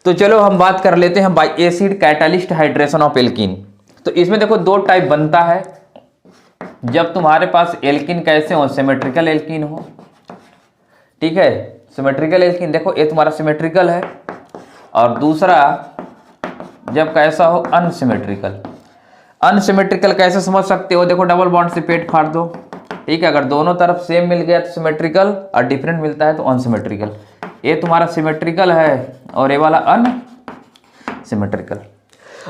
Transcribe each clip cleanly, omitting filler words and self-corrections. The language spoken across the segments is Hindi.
तो चलो हम बात कर लेते हैं by acid catalyst hydration of alkene. तो इसमें देखो दो टाइप बनता है, जब तुम्हारे पास एल्कीन कैसे हो, सिमेट्रिकल एल्कीन हो, ठीक है, सिमेट्रिकल एल्कीन, देखो ये तुम्हारा सिमेट्रिकल है, और दूसरा जब कैसा हो, अनसिमेट्रिकल। अनसिमेट्रिकल कैसे समझ सकते हो, देखो डबल बॉन्ड से पेट फाड़ दो, ठीक है, अगर दोनों तरफ सेम मिल गया तो सिमेट्रिकल, और डिफरेंट मिलता है तो अनसिमेट्रिकल। ये तुम्हारा सिमेट्रिकल है और ये वाला अनसिमेट्रिकल।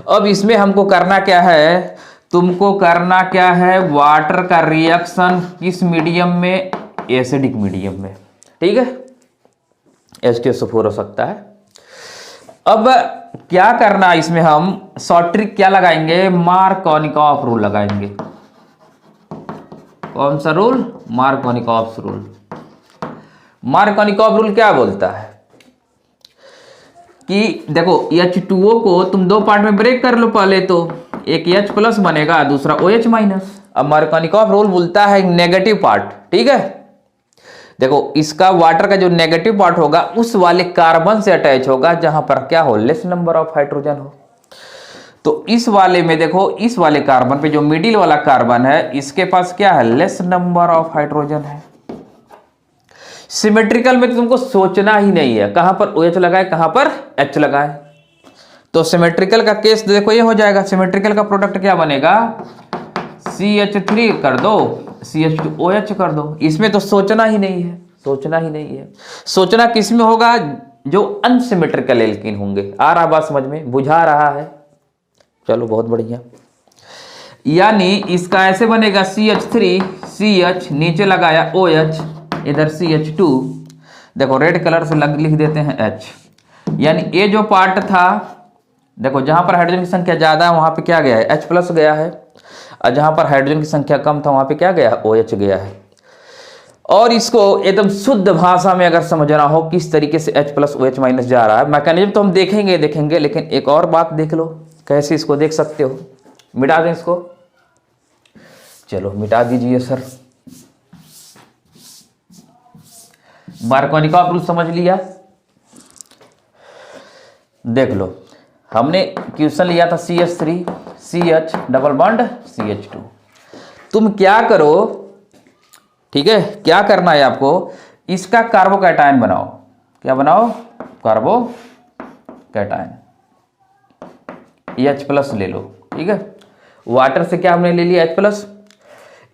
अब इसमें हमको करना क्या है, तुमको करना क्या है, वाटर का रिएक्शन किस मीडियम में, एसिडिक मीडियम में, ठीक है, H2SO4 हो सकता है। अब क्या करना, इसमें हम शॉर्ट ट्रिक क्या लगाएंगे, मार्कोनिकॉफ रूल लगाएंगे। कौन सा rule, Markovnikov rule. Markovnikov rule क्या बोलता है कि देखो H2O को तुम दो पार्ट में ब्रेक कर लो, पहले तो एक H प्लस बनेगा, दूसरा OH माइनस। अब मार्कोनिकॉफ रूल बोलता है नेगेटिव पार्ट, ठीक है, देखो इसका वाटर का जो नेगेटिव पार्ट होगा उस वाले कार्बन से अटैच होगा जहां पर क्या हो, लेस नंबर ऑफ हाइड्रोजन हो। तो इस वाले में देखो, इस वाले कार्बन पे जो मिडिल वाला कार्बन है इसके पास क्या है, लेस नंबर ऑफ हाइड्रोजन है। सिमेट्रिकल में तो तुमको सोचना ही नहीं है कहां पर OH लगाए कहां पर H लगाए। तो सिमेट्रिकल का केस देखो ये हो जाएगा, सिमेट्रिकल का प्रोडक्ट क्या बनेगा, CH3 कर दो, CH2OH कर दो। इसमें तो सोचना ही नहीं है, सोचना ही नहीं है। सोचना किस में होगा, जो अनसिमेट्रिकल एल्कीन होंगे। आ रहा बात समझ में, बुझा रहा है, चलो बहुत बढ़िया। यानी इसका ऐसे बनेगा CH3 CH, नीचे लगाया OH, इधर CH2, देखो रेड कलर से लिख देते हैं H। यानी ये जो पार्ट था, देखो जहां पर हाइड्रोजन की संख्या ज्यादा है वहां पे क्या गया है, H प्लस गया है, और जहां पर हाइड्रोजन की संख्या कम था वहां पे क्या गया है, OH गया है। और इसको एकदम शुद्ध भाषा में अगर समझना हो किस तरीके से H प्लस OH माइनस जा रहा है, मैकेनिज्म तो हम देखेंगे, लेकिन एक और बात देख लो, कैसे इसको देख सकते हो। मिटा दें इसको, चलो मिटा दीजिए सर। मार्कोनिकॉफ रूल समझ लिया, देख लो, हमने क्वेश्चन लिया था CH3 CH double bond CH2। तुम क्या करो, ठीक है, क्या करना है आपको, इसका कार्बोकैटायन बनाओ। क्या बनाओ, कार्बोकैटायन, H प्लस ले लो, ठीक है। वाटर से क्या हमने ले लिया, H प्लस।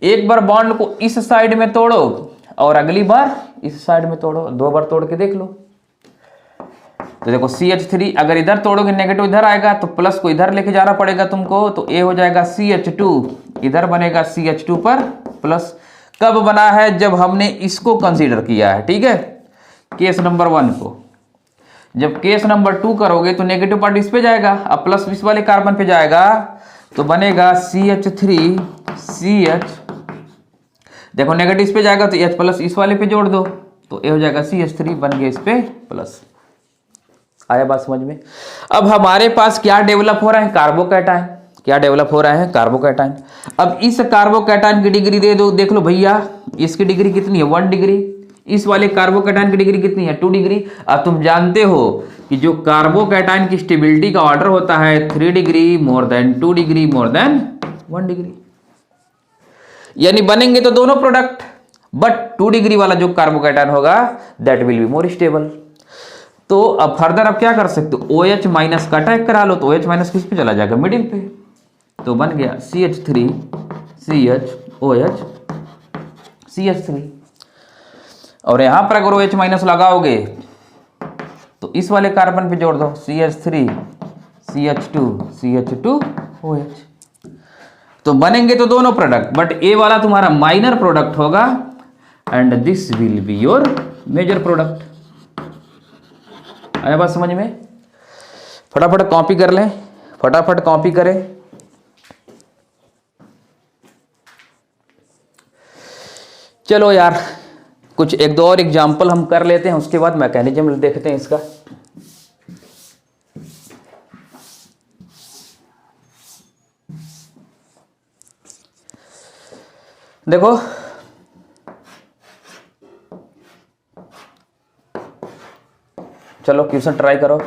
एक बार बॉन्ड को इस साइड में तोड़ो और अगली बार इस साइड में तोड़ो, दो बार तोड़ के देख लो। तो देखो CH3 अगर इधर तोड़ोगे नेगेटिव इधर आएगा, तो प्लस को इधर लेके जाना पड़ेगा तुमको, तो ये हो जाएगा CH2, इधर बनेगा CH2 पर प्लस। कब बना है, जब हमने इसको कंसीडर किया है, ठीक है, केस नंबर 1 को। जब केस नंबर 2 करोगे तो नेगेटिव पार्ट इस पे जाएगा, अब प्लस इस वाले कार्बन पे जाएगा, तो बनेगा CH3 CH, देखो नेगेटिव इस पे जाएगा तो H प्लस इस वाले पे जोड़ दो, तो ये हो जाएगा CH3 बन गया इस पे प्लस। आया बात समझ में। अब हमारे पास क्या डेवलप हो रहा है, कार्बोकैटायन। क्या डेवलप हो रहा है, कार्बोकैटायन। अब इस कार्बोकैटायन की डिग्री दे दो, देख लो भैया इसकी डिग्री कितनी है, 1 डिग्री। इस वाले कार्बोकैटायन की डिग्री कितनी है, 2 डिग्री। अब तुम जानते हो कि जो कार्बोकैटायन की स्टेबिलिटी का ऑर्डर होता है 3 degree more than 2 degree more than 1 degree. यानी बनेंगे तो दोनों प्रोडक्ट, बट 2 डिग्री वाला जो कार्बोकैटायन होगा that will be more stable. तो अब फर्दर अब क्या कर सकते हो, OH माइनस का अटैक करा लो, तो OH माइनस किस पे चला जाएगा, मिडिल पे। तो बन गया CH3 CH OH CH3। और यहां पर अगर OH माइनस लगाओगे तो इस वाले कार्बन पे जोड़ दो, CH3 CH2 CH2 OH। तो बनेंगे तो दोनों प्रोडक्ट, बट ए वाला तुम्हारा माइनर प्रोडक्ट होगा and this will be your major product. आया बात समझ में। फटाफट कॉपी कर लें, फटाफट कॉपी करें। चलो यार कुछ एक दो और एग्जाम्पल हम कर लेते हैं, उसके बाद मैकेनिज्म देखते हैं इसका। देखो चलो क्वेश्चन ट्राई करो।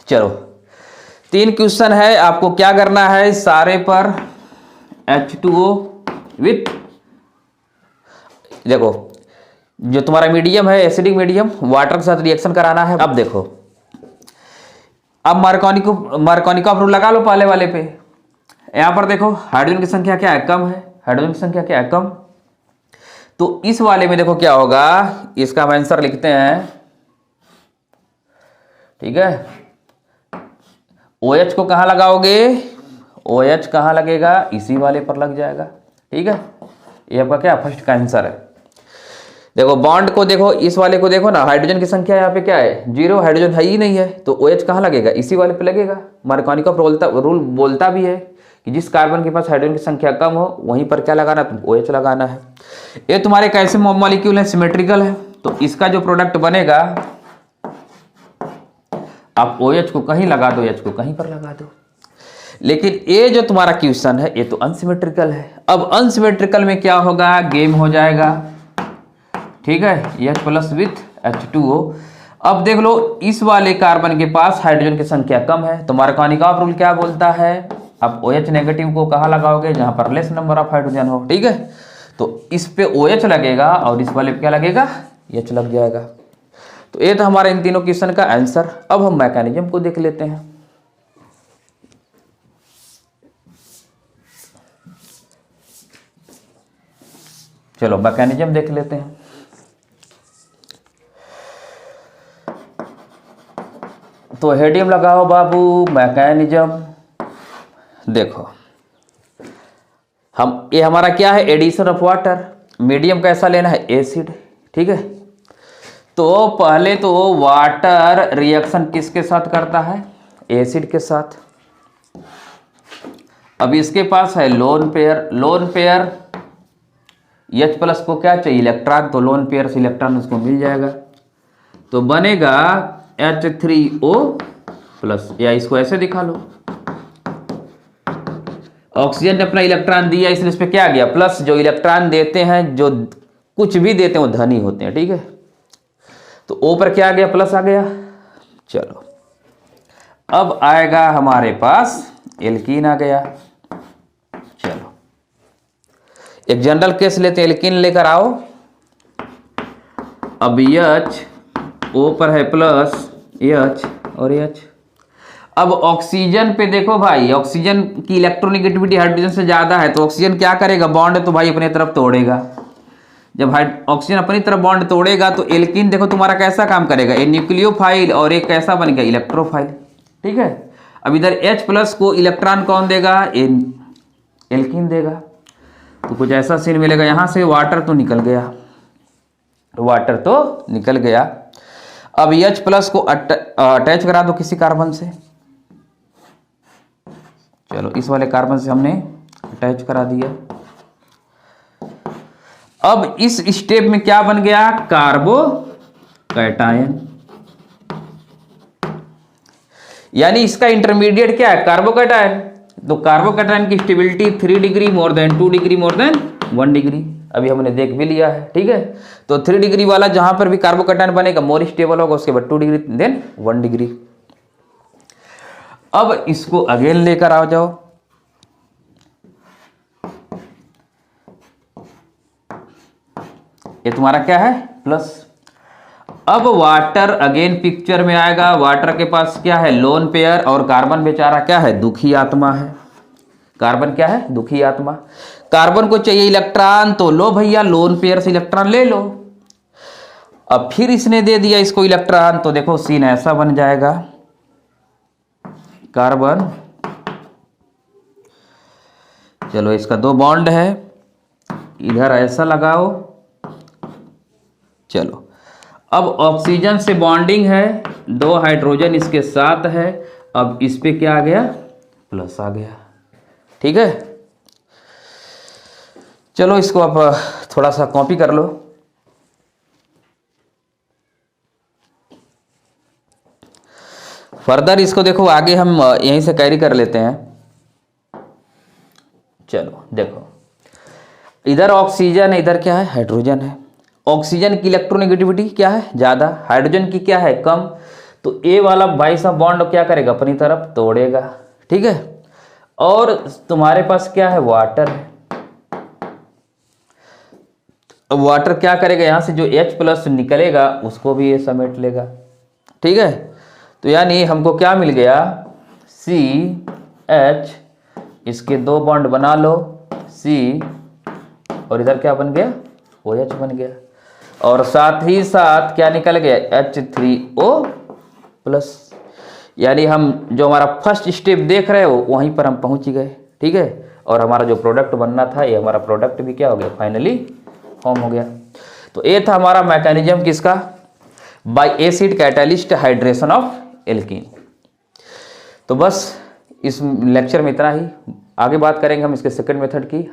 चलो 3 क्वेश्चन है, आपको क्या करना है, सारे पर H2O विथ, देखो जो तुम्हारा मीडियम है एसिडिक मीडियम, वाटर के साथ रिएक्शन कराना है। अब देखो, अब मार्कोनिकॉफ रूल लगा लो पहले वाले पे। यहां पर देखो हाइड्रोजन की संख्या क्या है, कम है, हाइड्रोजन की संख्या क्या है, कम। तो इस वाले में देखो क्या होगा, इसका हम आंसर लिखते हैं, ठीक है। OH को कहां लगाओगे, OH कहां लगेगा, इसी वाले पर लग जाएगा, ठीक है। ये आपका क्या फर्स्ट का आंसर है। देखो बॉन्ड को देखो, इस वाले को देखो ना, हाइड्रोजन की संख्या यहाँ पे क्या है 0, हाइड्रोजन है ही नहीं है, तो OH कहां लगेगा, इसी वाले पे लगेगा। मार्कोनिकॉफ रूल बोलता भी है कि जिस कार्बन के पास हाइड्रोजन की संख्या कम हो वहीं पर क्या लगाना, तुमको OH लगाना है। ये तुम्हारे कैसे मॉलिक्यूल है, सिमेट्रिकल है, तो इसका जो प्रोडक्ट बनेगा, आप OH को कहीं लगा दो, H को कहीं पर लगा दो। लेकिन ये जो तुम्हारा क्वेश्चन है ये तो अनसिमेट्रिकल है। अब अनसिमेट्रिकल में क्या होगा, गेम हो जाएगा, ठीक है, H प्लस विथ H2O। अब देख लो इस वाले कार्बन के पास हाइड्रोजन की संख्या कम है, तो मार्कोनिकॉफ रूल क्या बोलता है, आप OH नेगेटिव को कहाँ लगाओगे, जहां पर लेस नंबर ऑफ हाइड्रोजन हो, ठीक है। तो इस पे OH लगेगा और इस वाले पे क्या लगेगा, H लग जाएगा। तो ये तो हमारा इन तीनों क्वेश्चन का आंसर। अब हम मैकेनिज्म को देख लेते हैं। चलो मैकेनिज्म देख लेते हैं। तो हेडियम लगाओ बाबू, मैकेनिज्म देखो, हम ये हमारा क्या है, एडिशन ऑफ वाटर। मीडियम कैसा लेना है, एसिड, ठीक है। तो पहले तो वाटर रिएक्शन किसके साथ करता है, एसिड के साथ। अब इसके पास है lone pair, lone pair H plus को क्या चाहिए, इलेक्ट्रॉन, तो लोन पेयर से इलेक्ट्रॉन उसको मिल जाएगा, तो बनेगा H3O प्लस, या इसको ऐसे दिखा लो, ऑक्सीजन ने अपना इलेक्ट्रॉन दिया इसलिए इस पे क्या आ गया, प्लस। जो इलेक्ट्रॉन देते हैं, जो कुछ भी देते हैं वो धन ही होते हैं, ठीक है। तो O पर क्या आ गया, प्लस आ गया। चलो अब आएगा हमारे पास एल्कीन आ गया। चलो एक जनरल केस लेते हैं, एल्कीन लेकर आओ। अब H O पर है प्लस, H और H। अब ऑक्सीजन पे देखो भाई, ऑक्सीजन की इलेक्ट्रोनेगेटिविटी हाइड्रोजन से ज्यादा है, तो ऑक्सीजन क्या करेगा, बॉन्ड तो भाई अपनी तरफ तोड़ेगा। जब ऑक्सीजन अपनी तरफ बॉन्ड तोड़ेगा तो एल्कीन देखो तुम्हारा कैसा काम करेगा, एक न्यूक्लियोफाइल और एक कैसा बन गया, इलेक्ट्रोफाइल, ठीक है। अब इधर H प्लस को इलेक्ट्रॉन कौन देगा, एल्कीन देगा। तो कुछ ऐसा सीन मिलेगा, यहां से वाटर तो निकल गया, वाटर तो निकल गया। अब H प्लस को अटैच करा दो किसी कार्बन से। चलो इस वाले कार्बन से हमने अटैच करा दिया। अब इस स्टेप में क्या बन गया, कार्बोकैटायन, यानी इसका इंटरमीडिएट क्या है, कार्बोकैटायन। तो कार्बोकैटायन की stability 3 degree more than 2 degree more than 1 degree, अभी हमने देख भी लिया है, ठीक है। तो 3 डिग्री वाला जहां पर भी कार्बोकैटायन बनेगा मोर स्टेबल होगा, उसके बाद 2 डिग्री देन 1 डिग्री। अब इसको अगेन लेकर आ जाओ, ये तुम्हारा क्या है, प्लस। अब वाटर अगेन पिक्चर में आएगा। वाटर के पास क्या है, लोन पेयर, और कार्बन बेचारा क्या है, दुखी आत्मा है। कार्बन क्या है, दुखी आत्मा। कार्बन को चाहिए इलेक्ट्रॉन, तो लो भैया लोन पेयर से इलेक्ट्रॉन ले लो। अब फिर इसने दे दिया इसको इलेक्ट्रॉन, तो देखो सीन ऐसा बन जाएगा, कार्बन, चलो इसका 2 बॉन्ड है, इधर ऐसा लगाओ। चलो अब ऑक्सीजन से बॉन्डिंग है, 2 हाइड्रोजन इसके साथ है। अब इस पे क्या आ गया, प्लस आ गया, ठीक है। चलो इसको आप थोड़ा सा कॉपी कर लो। फर्दर इसको देखो आगे हम यहीं से कैरी कर लेते हैं। चलो देखो इधर ऑक्सीजन है, इधर क्या है, हाइड्रोजन है। ऑक्सीजन की इलेक्ट्रोनेगेटिविटी क्या है, ज़्यादा, हाइड्रोजन की क्या है, कम। तो ए वाला भाई साहब बॉन्ड क्या करेगा, अपनी तरफ तोड़ेगा, ठीक है। और तुम्हारे पास क्या है, वाटर है। अब वाटर क्या करेगा, यहां से जो H+ निकलेगा उसको भी ये समेट लेगा, ठीक है। तो यानी हमको क्या मिल गया, CH, इसके 2 बॉन्ड बना लो, C, और इधर क्या बन गया, OH बन गया। और साथ ही साथ क्या निकल गया, H3O+। यानी हम जो हमारा फर्स्ट स्टेप देख रहे हो वहीं पर हम पहुंच गए, ठीक है। और हमारा जो प्रोडक्ट बनना था, ये हमारा प्रोडक्ट भी क्या हो गया, फाइनली फॉर्म हो गया। तो ये था हमारा मैकेनिज्म किसका, bye acid catalyst hydration of alkene. तो बस इस लेक्चर में इतना ही, आगे बात करेंगे हम इसके सेकंड मेथड की।